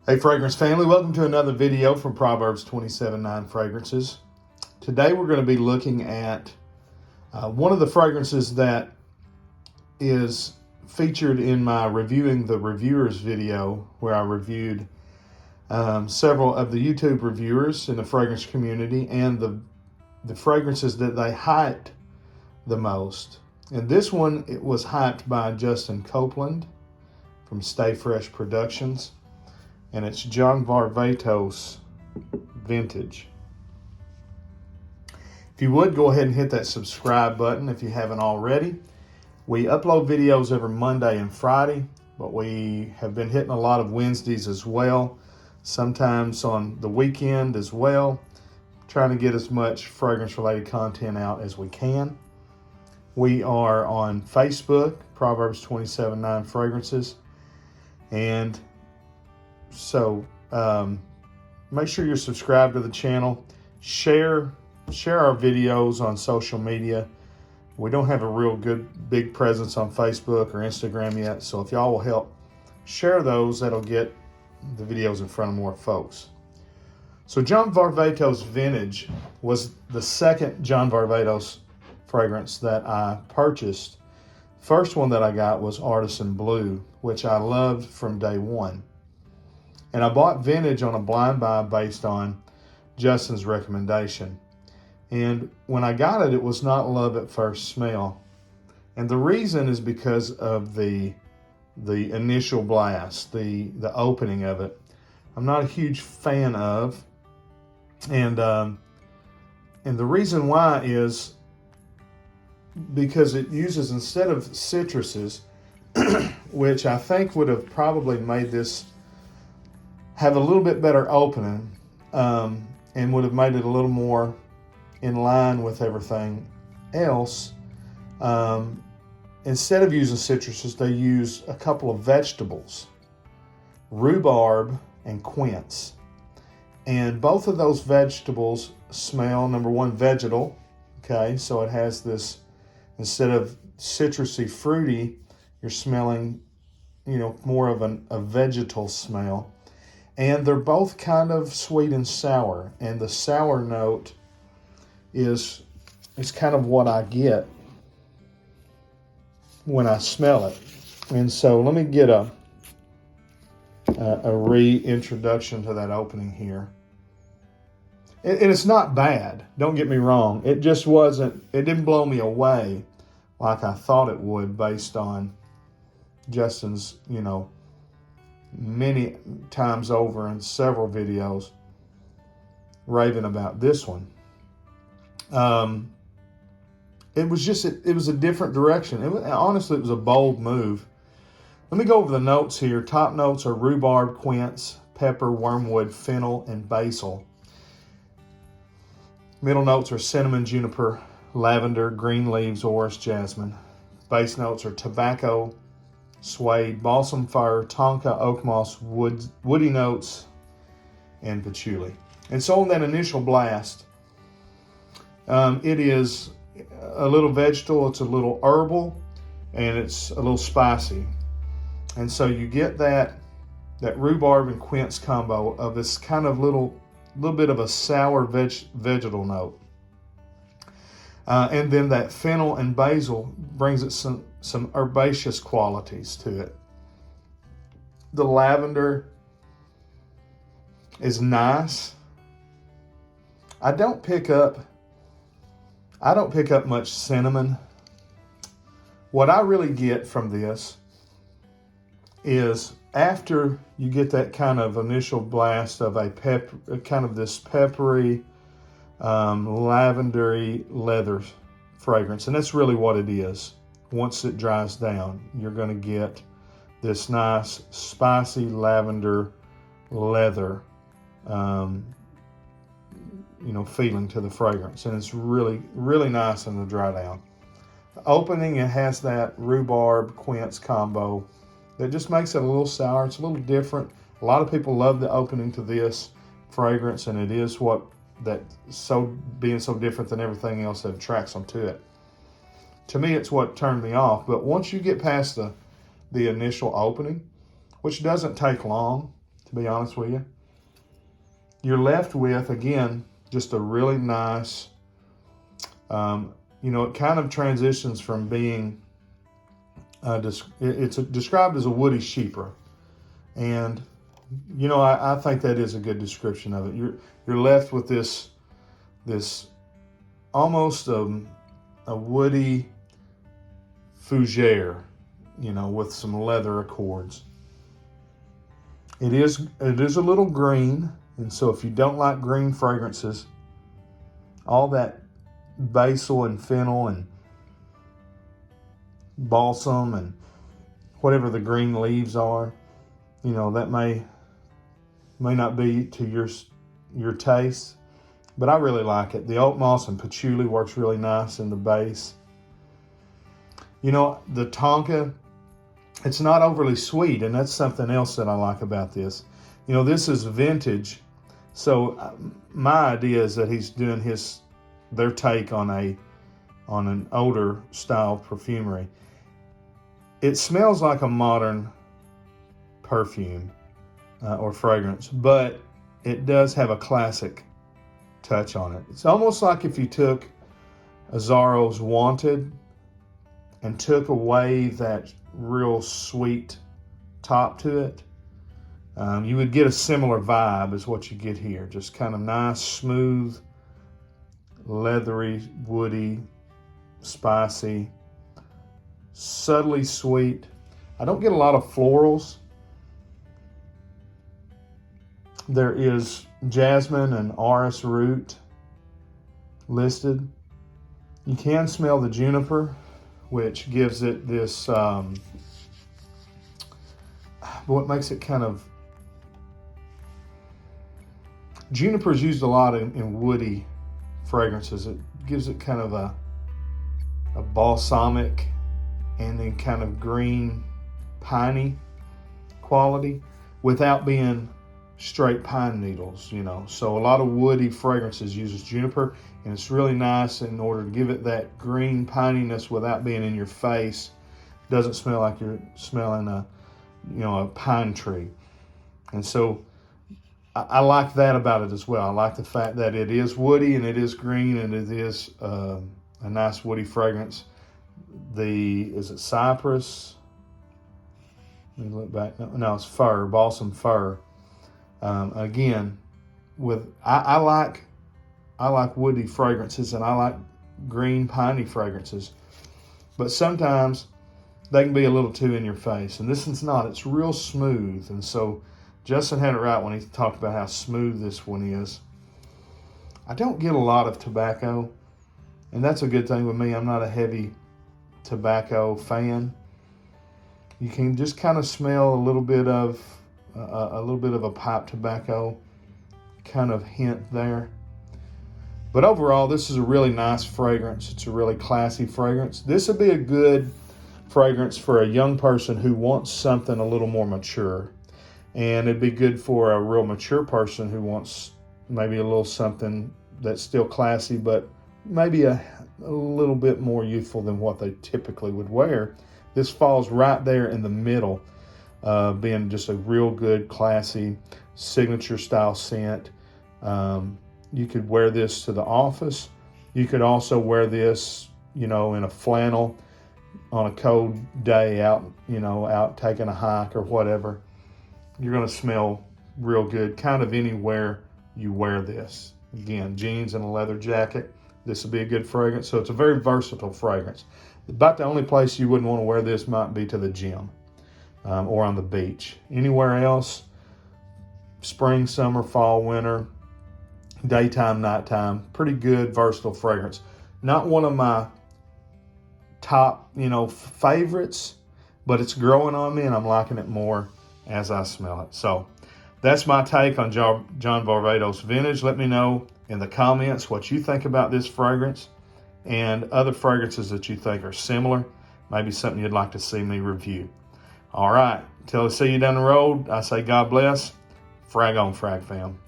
Hey Fragrance family, welcome to another video from Proverbs 27:9 Fragrances. Today we're going to be looking at one of the fragrances that is featured in my Reviewing the Reviewers video, where I reviewed several of the YouTube reviewers in the fragrance community and the fragrances that they hyped the most. And this one, it was hyped by Justin Copeland from Stay Fresh Productions. And it's John Varvatos Vintage. If you would, go ahead and hit that subscribe button if you haven't already. We upload videos every Monday and Friday, but we have been hitting a lot of Wednesdays as well, sometimes on the weekend as well, trying to get as much fragrance-related content out as we can. We are on Facebook, Proverbs 27:9 Fragrances, and so make sure you're subscribed to the channel. Share our videos on social media. We don't have a real good big presence on Facebook or Instagram yet, so if y'all will help share those, that'll get the videos in front of more folks. So John Varvatos Vintage was the second John Varvatos fragrance that I purchased. First one that I got was Artisan Blue, which I loved from day one. And I bought Vintage on a blind buy based on Justin's recommendation. And when I got it, it was not love at first smell. And the reason is because of the initial blast, the opening of it. I'm not a huge fan of. And the reason why is because it uses, instead of citruses, which I think would have probably made this have a little bit better opening, and would have made it a little more in line with everything else. Instead of using citruses, they use a couple of vegetables, rhubarb and quince. And both of those vegetables smell, number one, vegetal. Okay, so it has this, instead of citrusy, fruity, you're smelling, more of a vegetal smell. And they're both kind of sweet and sour. And the sour note is kind of what I get when I smell it. And so let me get a reintroduction to that opening here. And it's not bad, don't get me wrong. It just wasn't, it didn't blow me away like I thought it would based on Justin's, many times over in several videos raving about this one. It was a different direction. Honestly, it was a bold move. Let me go over the notes here. Top notes are rhubarb, quince, pepper, wormwood, fennel, and basil. Middle notes are cinnamon, juniper, lavender, green leaves, orris, jasmine. Base notes are tobacco, suede, balsam fir, tonka, oak moss, woody notes, and patchouli. And so on that initial blast, it is a little vegetal, it's a little herbal, and it's a little spicy. And so you get that rhubarb and quince combo of this kind of little bit of a sour vegetal note. And then that fennel and basil brings it some herbaceous qualities to it. The lavender is nice. I don't pick up much cinnamon. What I really get from this is after you get that kind of initial blast of kind of this peppery, lavendery leather fragrance, and that's really what it is. Once it dries down, you're going to get this nice spicy lavender leather feeling to the fragrance, and it's really, really nice in the dry down. The opening, it has that rhubarb quince combo that just makes it a little sour. It's a little different. A lot of people love the opening to this fragrance, and it is being so different than everything else that attracts them to it. To me, it's what turned me off. But once you get past the initial opening, which doesn't take long, to be honest with you. You're left with, again, just a really nice, it kind of transitions from being, it's described as a woody chypre. And, I think that is a good description of it. You're left with this almost a woody fougere, with some leather accords. It is a little green, and so if you don't like green fragrances, all that basil and fennel and balsam and whatever the green leaves are, that may not be to your taste, but I really like it. The oak moss and patchouli works really nice in the base. The tonka, it's not overly sweet, and that's something else that I like about this. This is vintage, so my idea is that he's doing their take on an older style perfumery. It smells like a modern perfume or fragrance, but it does have a classic touch on it. It's almost like if you took Azzaro's Wanted and took away that real sweet top to it, you would get a similar vibe as what you get here. Just kind of nice, smooth, leathery, woody, spicy, subtly sweet. I don't get a lot of florals. There is jasmine and orris root listed. You can smell the juniper, which gives it this, what makes it kind of, juniper is used a lot in woody fragrances. It gives it kind of a balsamic and then kind of green, piney quality without being straight pine needles, So a lot of woody fragrances uses juniper, and it's really nice in order to give it that green pininess without being in your face. Doesn't smell like you're smelling a pine tree. And so I like that about it as well. I like the fact that it is woody and it is green and it is a nice woody fragrance. Is it cypress? Let me look back. No, it's fir, balsam fir. Again, I like woody fragrances and I like green piney fragrances, but sometimes they can be a little too in your face, and this one's not. It's real smooth, and so Justin had it right when he talked about how smooth this one is. I don't get a lot of tobacco, and that's a good thing with me. I'm not a heavy tobacco fan. You can just kind of smell a little bit of a pipe tobacco kind of hint there. But overall, this is a really nice fragrance. It's a really classy fragrance. This would be a good fragrance for a young person who wants something a little more mature. And it'd be good for a real mature person who wants maybe a little something that's still classy, but maybe a little bit more youthful than what they typically would wear. This falls right there in the middle, being just a real good, classy, signature style scent. You could wear this to the office. You could also wear this, in a flannel on a cold day out taking a hike or whatever. You're going to smell real good kind of anywhere you wear this. Again, jeans and a leather jacket. This would be a good fragrance. So it's a very versatile fragrance. About the only place you wouldn't want to wear this might be to the gym or on the beach. Anywhere else, spring, summer, fall, winter, daytime, nighttime, pretty good, versatile fragrance. Not one of my top, favorites, but it's growing on me and I'm liking it more as I smell it. So that's my take on John Varvatos Vintage. Let me know in the comments what you think about this fragrance and other fragrances that you think are similar. Maybe something you'd like to see me review. All right, till I see you down the road, I say God bless. Frag on, Frag fam.